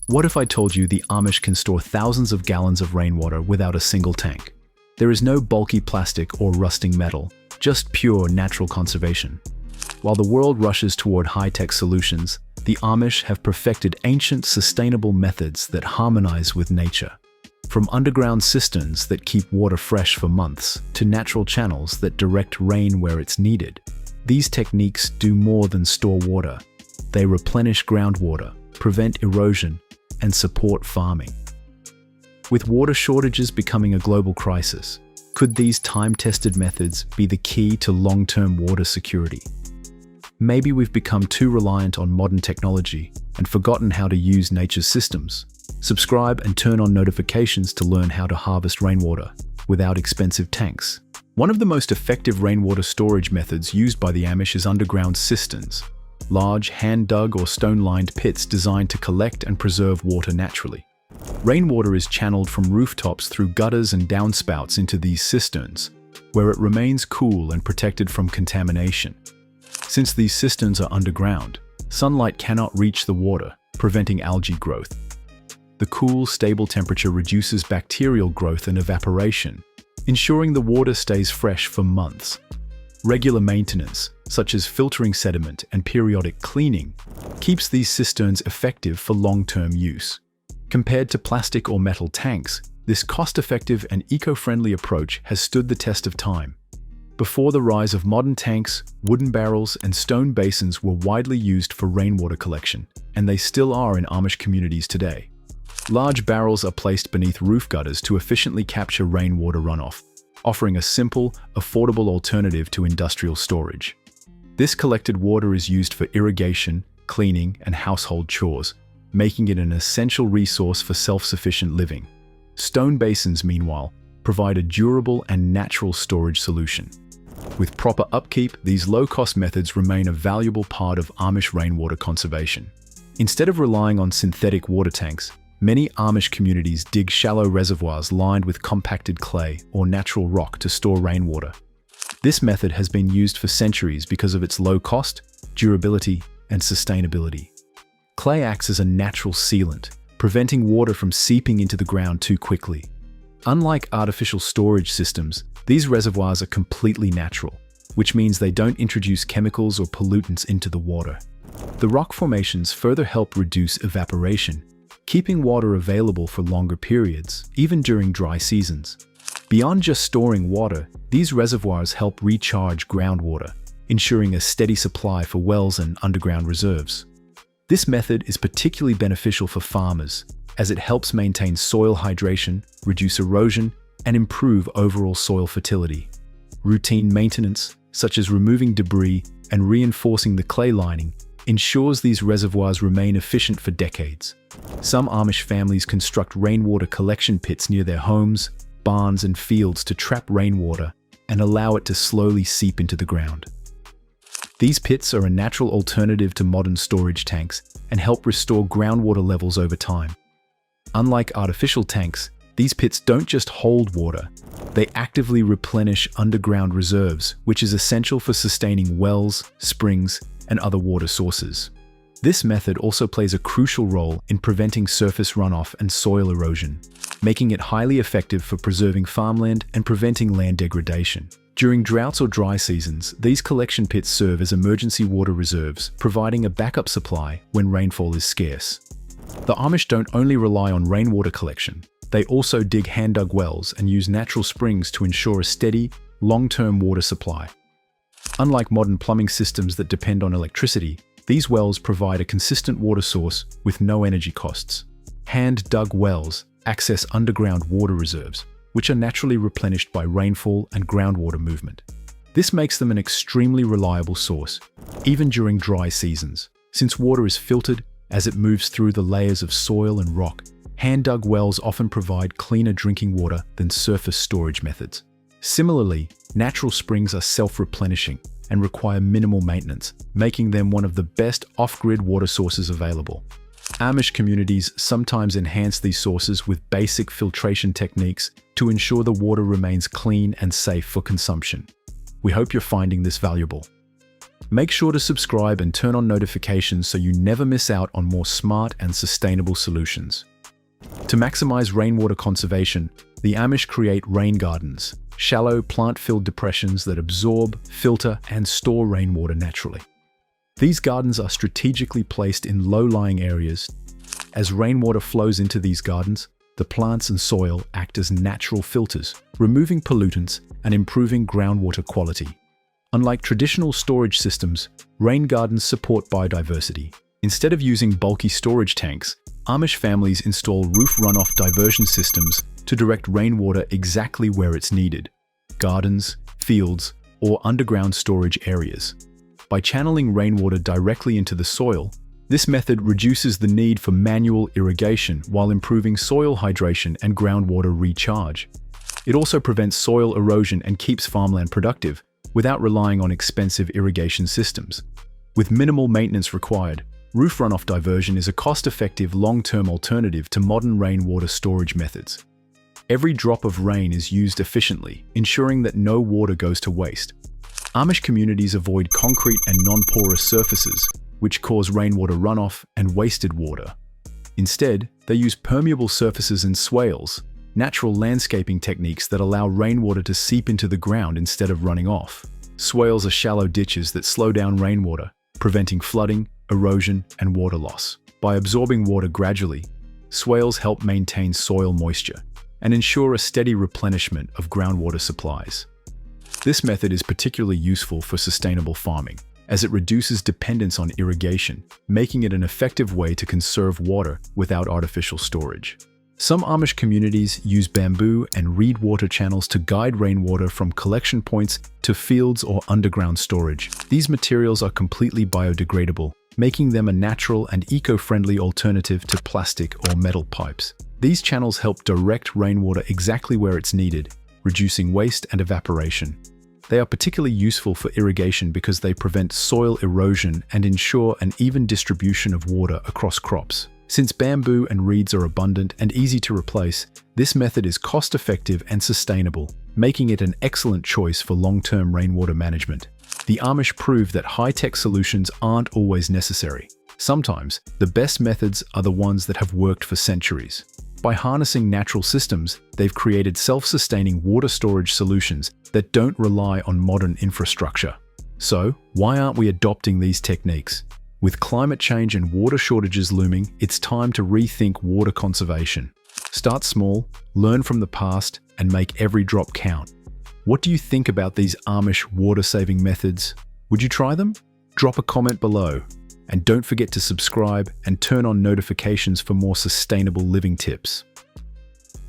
What if I told you the Amish can store thousands of gallons of rainwater without a single tank? There is no bulky plastic or rusting metal, just pure natural conservation. While the world rushes toward high-tech solutions, the Amish have perfected ancient, sustainable methods that harmonize with nature. From underground cisterns that keep water fresh for months to natural channels that direct rain where it's needed, these techniques do more than store water. They replenish groundwater, prevent erosion, and support farming. With water shortages becoming a global crisis, could these time-tested methods be the key to long-term water security? Maybe we've become too reliant on modern technology and forgotten how to use nature's systems. Subscribe and turn on notifications to learn how to harvest rainwater without expensive tanks. One of the most effective rainwater storage methods used by the Amish is underground cisterns, large hand-dug or stone-lined pits designed to collect and preserve water naturally. Rainwater is channeled from rooftops through gutters and downspouts into these cisterns, where it remains cool and protected from contamination. Since these cisterns are underground, sunlight cannot reach the water, preventing algae growth. The cool, stable temperature reduces bacterial growth and evaporation, ensuring the water stays fresh for months. Regular maintenance, such as filtering sediment and periodic cleaning, keeps these cisterns effective for long-term use. Compared to plastic or metal tanks, this cost-effective and eco-friendly approach has stood the test of time. Before the rise of modern tanks, wooden barrels and stone basins were widely used for rainwater collection, and they still are in Amish communities today. Large barrels are placed beneath roof gutters to efficiently capture rainwater runoff, offering a simple, affordable alternative to industrial storage. This collected water is used for irrigation, cleaning, and household chores, making it an essential resource for self-sufficient living. Stone basins, meanwhile, provide a durable and natural storage solution. With proper upkeep, these low-cost methods remain a valuable part of Amish rainwater conservation. Instead of relying on synthetic water tanks, many Amish communities dig shallow reservoirs lined with compacted clay or natural rock to store rainwater. This method has been used for centuries because of its low cost, durability, and sustainability. Clay acts as a natural sealant, preventing water from seeping into the ground too quickly. Unlike artificial storage systems, these reservoirs are completely natural, which means they don't introduce chemicals or pollutants into the water. The rock formations further help reduce evaporation, keeping water available for longer periods, even during dry seasons. Beyond just storing water, these reservoirs help recharge groundwater, ensuring a steady supply for wells and underground reserves. This method is particularly beneficial for farmers, as it helps maintain soil hydration, reduce erosion, and improve overall soil fertility. Routine maintenance, such as removing debris and reinforcing the clay lining, ensures these reservoirs remain efficient for decades. Some Amish families construct rainwater collection pits near their homes, barns, and fields to trap rainwater and allow it to slowly seep into the ground. These pits are a natural alternative to modern storage tanks and help restore groundwater levels over time. Unlike artificial tanks, these pits don't just hold water, they actively replenish underground reserves, which is essential for sustaining wells, springs, and other water sources. This method also plays a crucial role in preventing surface runoff and soil erosion, making it highly effective for preserving farmland and preventing land degradation. During droughts or dry seasons, these collection pits serve as emergency water reserves, providing a backup supply when rainfall is scarce. The Amish don't only rely on rainwater collection, they also dig hand-dug wells and use natural springs to ensure a steady, long-term water supply. Unlike modern plumbing systems that depend on electricity, these wells provide a consistent water source with no energy costs. Hand-dug wells access underground water reserves, which are naturally replenished by rainfall and groundwater movement. This makes them an extremely reliable source, even during dry seasons. Since water is filtered as it moves through the layers of soil and rock, hand-dug wells often provide cleaner drinking water than surface storage methods. Similarly, natural springs are self-replenishing and require minimal maintenance, making them one of the best off-grid water sources available. Amish communities sometimes enhance these sources with basic filtration techniques to ensure the water remains clean and safe for consumption. We hope you're finding this valuable. Make sure to subscribe and turn on notifications so you never miss out on more smart and sustainable solutions. To maximize rainwater conservation, the Amish create rain gardens, shallow plant-filled depressions that absorb, filter, and store rainwater naturally. These gardens are strategically placed in low-lying areas. As rainwater flows into these gardens, the plants and soil act as natural filters, removing pollutants and improving groundwater quality. Unlike traditional storage systems, rain gardens support biodiversity. Instead of using bulky storage tanks, Amish families install roof runoff diversion systems to direct rainwater exactly where it's needed: gardens, fields, or underground storage areas. By channeling rainwater directly into the soil, this method reduces the need for manual irrigation while improving soil hydration and groundwater recharge. It also prevents soil erosion and keeps farmland productive without relying on expensive irrigation systems. With minimal maintenance required, roof runoff diversion is a cost-effective long-term alternative to modern rainwater storage methods. Every drop of rain is used efficiently, ensuring that no water goes to waste. Amish communities avoid concrete and non-porous surfaces, which cause rainwater runoff and wasted water. Instead, they use permeable surfaces and swales, natural landscaping techniques that allow rainwater to seep into the ground instead of running off. Swales are shallow ditches that slow down rainwater, preventing flooding, erosion, and water loss. By absorbing water gradually, swales help maintain soil moisture and ensure a steady replenishment of groundwater supplies. This method is particularly useful for sustainable farming, as it reduces dependence on irrigation, making it an effective way to conserve water without artificial storage. Some Amish communities use bamboo and reed water channels to guide rainwater from collection points to fields or underground storage. These materials are completely biodegradable, making them a natural and eco-friendly alternative to plastic or metal pipes. These channels help direct rainwater exactly where it's needed, reducing waste and evaporation. They are particularly useful for irrigation because they prevent soil erosion and ensure an even distribution of water across crops. Since bamboo and reeds are abundant and easy to replace, this method is cost-effective and sustainable, making it an excellent choice for long-term rainwater management. The Amish prove that high-tech solutions aren't always necessary. Sometimes, the best methods are the ones that have worked for centuries. By harnessing natural systems, they've created self-sustaining water storage solutions that don't rely on modern infrastructure. So, why aren't we adopting these techniques? With climate change and water shortages looming, it's time to rethink water conservation. Start small, learn from the past, and make every drop count. What do you think about these Amish water-saving methods? Would you try them? Drop a comment below. And don't forget to subscribe and turn on notifications for more sustainable living tips.